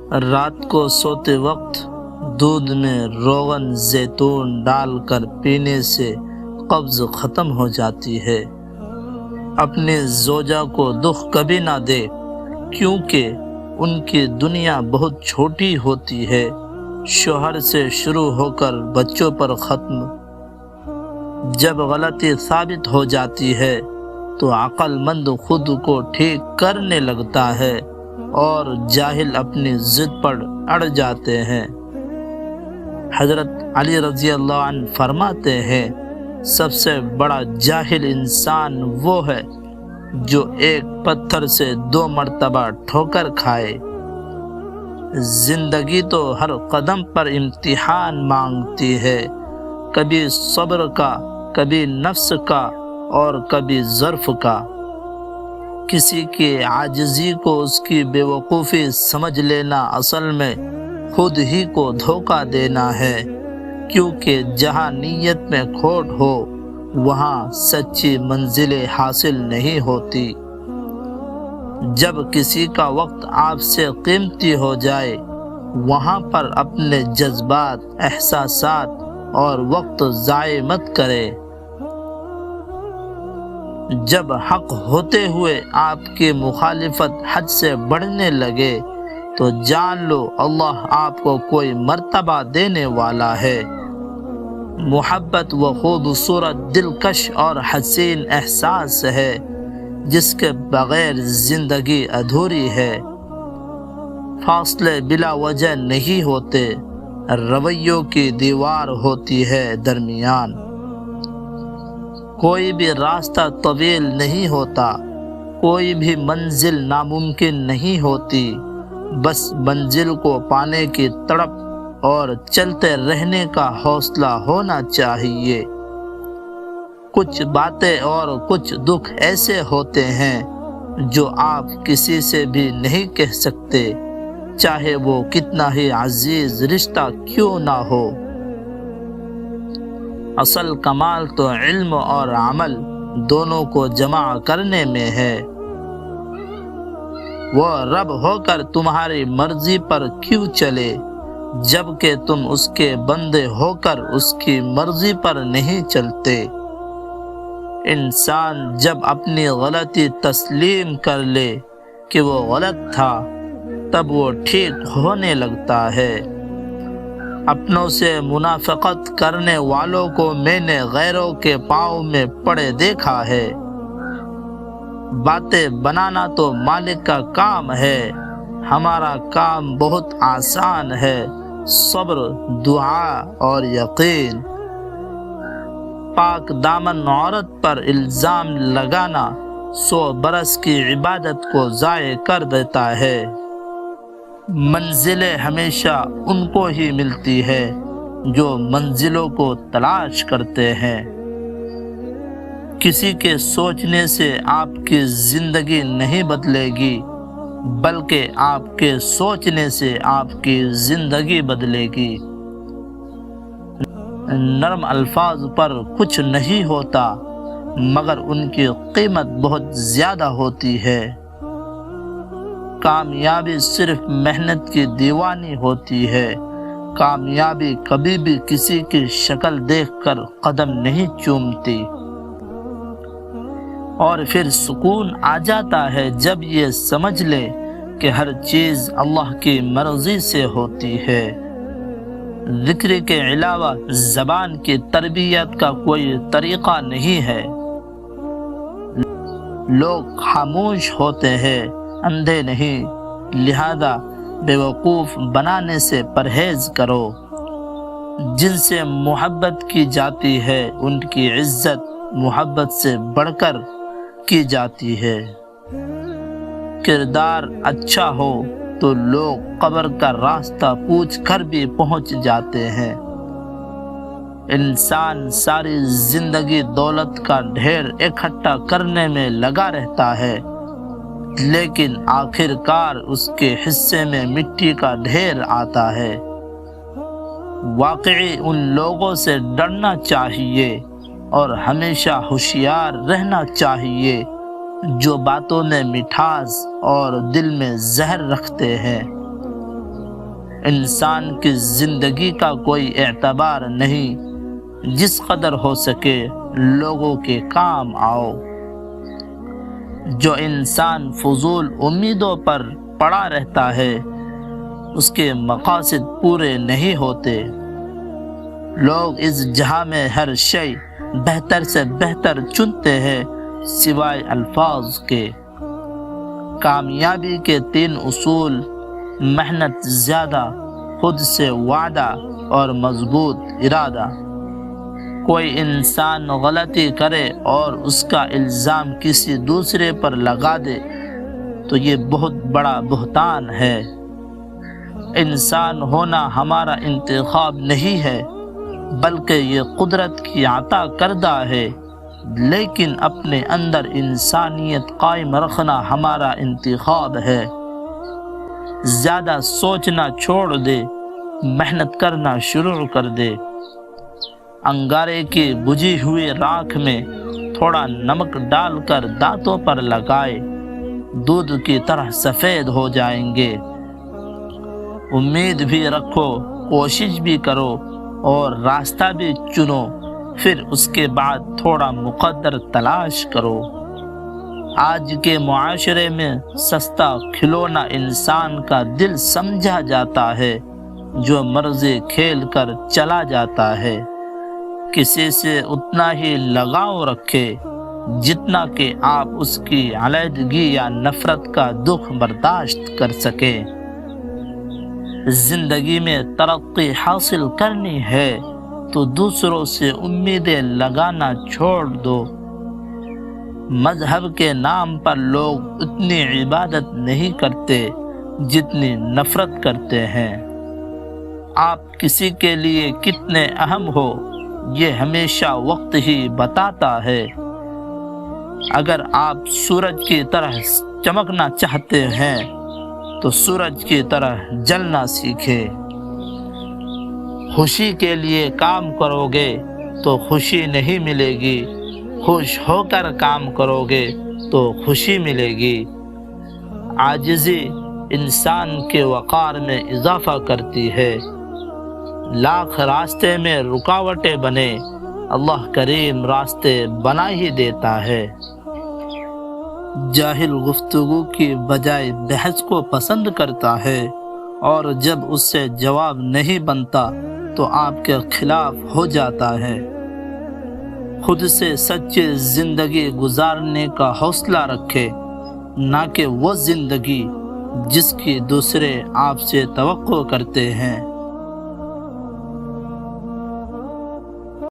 رات کو سوتے وقت دودھ میں روغن زیتون ڈال کر پینے سے قبض ختم ہو جاتی ہے۔ اپنی زوجہ کو دکھ کبھی نہ دے، کیونکہ ان کی دنیا بہت چھوٹی ہوتی ہے۔ شوہر سے شروع ہو کر بچوں پر ختم۔ جب غلطی ثابت ہو جاتی ہے تو عقل مند خود کو ٹھیک کرنے لگتا ہے اور جاہل اپنی ضد پر اڑ جاتے ہیں۔ حضرت علی رضی اللہ عنہ فرماتے ہیں، سب سے بڑا جاہل انسان وہ ہے جو ایک پتھر سے 2 مرتبہ ٹھوکر کھائے۔ زندگی تو ہر قدم پر امتحان مانگتی ہے، کبھی صبر کا، کبھی نفس کا اور کبھی ظرف کا۔ کسی کی عاجزی کو اس کی بے وقوفی سمجھ لینا اصل میں خود ہی کو دھوکہ دینا ہے، کیونکہ جہاں نیت میں کھوٹ ہو وہاں سچی منزلیں حاصل نہیں ہوتی۔ جب کسی کا وقت آپ سے قیمتی ہو جائے وہاں پر اپنے جذبات، احساسات اور وقت ضائع مت کرے۔ جب حق ہوتے ہوئے آپ کی مخالفت حد سے بڑھنے لگے تو جان لو اللہ آپ کو کوئی مرتبہ دینے والا ہے۔ محبت وہ خوبصورت، دلکش اور حسین احساس ہے جس کے بغیر زندگی ادھوری ہے۔ فاصلے بلا وجہ نہیں ہوتے، رویوں کی دیوار ہوتی ہے درمیان۔ کوئی بھی راستہ طویل نہیں ہوتا، کوئی بھی منزل ناممکن نہیں ہوتی، بس منزل کو پانے کی تڑپ اور چلتے رہنے کا حوصلہ ہونا چاہیے۔ کچھ باتیں اور کچھ دکھ ایسے ہوتے ہیں جو آپ کسی سے بھی نہیں کہہ سکتے، چاہے وہ کتنا ہی عزیز رشتہ کیوں نہ ہو۔ اصل کمال تو علم اور عمل دونوں کو جمع کرنے میں ہے۔ وہ رب ہو کر تمہاری مرضی پر کیوں چلے جبکہ تم اس کے بندے ہو کر اس کی مرضی پر نہیں چلتے۔ انسان جب اپنی غلطی تسلیم کر لے کہ وہ غلط تھا تب وہ ٹھیک ہونے لگتا ہے۔ اپنوں سے منافقت کرنے والوں کو میں نے غیروں کے پاؤں میں پڑے دیکھا ہے۔ باتیں بنانا تو مالک کا کام ہے، ہمارا کام بہت آسان ہے، صبر، دعا اور یقین۔ پاک دامن عورت پر الزام لگانا 100 برس کی عبادت کو ضائع کر دیتا ہے۔ منزلیں ہمیشہ ان کو ہی ملتی ہے جو منزلوں کو تلاش کرتے ہیں۔ کسی کے سوچنے سے آپ کی زندگی نہیں بدلے گی، بلکہ آپ کے سوچنے سے آپ کی زندگی بدلے گی۔ نرم الفاظ پر کچھ نہیں ہوتا مگر ان کی قیمت بہت زیادہ ہوتی ہے۔ کامیابی صرف محنت کی دیوانی ہوتی ہے، کامیابی کبھی بھی کسی کی شکل دیکھ کر قدم نہیں چومتی۔ اور پھر سکون آ جاتا ہے جب یہ سمجھ لے کہ ہر چیز اللہ کی مرضی سے ہوتی ہے۔ ذکر کے علاوہ زبان کی تربیت کا کوئی طریقہ نہیں ہے۔ لوگ خاموش ہوتے ہیں، اندھے نہیں، لہذا بے وقوف بنانے سے پرہیز کرو۔ جن سے محبت کی جاتی ہے ان کی عزت محبت سے بڑھ کر کی جاتی ہے۔ کردار اچھا ہو تو لوگ قبر کا راستہ پوچھ کر بھی پہنچ جاتے ہیں۔ انسان ساری زندگی دولت کا ڈھیر اکٹھا کرنے میں لگا رہتا ہے، لیکن آخر کار اس کے حصے میں مٹی کا ڈھیر آتا ہے۔ واقعی ان لوگوں سے ڈرنا چاہیے اور ہمیشہ ہوشیار رہنا چاہیے جو باتوں میں مٹھاس اور دل میں زہر رکھتے ہیں۔ انسان کی زندگی کا کوئی اعتبار نہیں، جس قدر ہو سکے لوگوں کے کام آؤ۔ جو انسان فضول امیدوں پر پڑا رہتا ہے اس کے مقاصد پورے نہیں ہوتے۔ لوگ اس جہاں میں ہر شے بہتر سے بہتر چنتے ہیں سوائے الفاظ کے۔ کامیابی کے 3 اصول: محنت زیادہ، خود سے وعدہ اور مضبوط ارادہ۔ کوئی انسان غلطی کرے اور اس کا الزام کسی دوسرے پر لگا دے تو یہ بہت بڑا بہتان ہے۔ انسان ہونا ہمارا انتخاب نہیں ہے بلکہ یہ قدرت کی عطا کردہ ہے، لیکن اپنے اندر انسانیت قائم رکھنا ہمارا انتخاب ہے۔ زیادہ سوچنا چھوڑ دے، محنت کرنا شروع کر دے۔ انگارے کی بجھی ہوئی راکھ میں تھوڑا نمک ڈال کر دانتوں پر لگائے، دودھ کی طرح سفید ہو جائیں گے۔ امید بھی رکھو، کوشش بھی کرو اور راستہ بھی چنو، پھر اس کے بعد تھوڑا مقدر تلاش کرو۔ آج کے معاشرے میں سستا کھلونا انسان کا دل سمجھا جاتا ہے، جو مرضی کھیل کر چلا جاتا ہے۔ کسی سے اتنا ہی لگاؤ رکھے جتنا کہ آپ اس کی علیحدگی یا نفرت کا دکھ برداشت کر سکیں۔ زندگی میں ترقی حاصل کرنی ہے تو دوسروں سے امیدیں لگانا چھوڑ دو۔ مذہب کے نام پر لوگ اتنی عبادت نہیں کرتے جتنی نفرت کرتے ہیں۔ آپ کسی کے لیے کتنے اہم ہو یہ ہمیشہ وقت ہی بتاتا ہے۔ اگر آپ سورج کی طرح چمکنا چاہتے ہیں تو سورج کی طرح جلنا سیکھیں۔ خوشی کے لیے کام کرو گے تو خوشی نہیں ملے گی، خوش ہو کر کام کرو گے تو خوشی ملے گی۔ عاجزی انسان کے وقار میں اضافہ کرتی ہے۔ لاکھ راستے میں رکاوٹیں بنے، اللہ کریم راستے بنا ہی دیتا ہے۔ جاہل گفتگو کی بجائے بحث کو پسند کرتا ہے، اور جب اس سے جواب نہیں بنتا تو آپ کے خلاف ہو جاتا ہے۔ خود سے سچی زندگی گزارنے کا حوصلہ رکھے، نہ کہ وہ زندگی جس کی دوسرے آپ سے توقع کرتے ہیں۔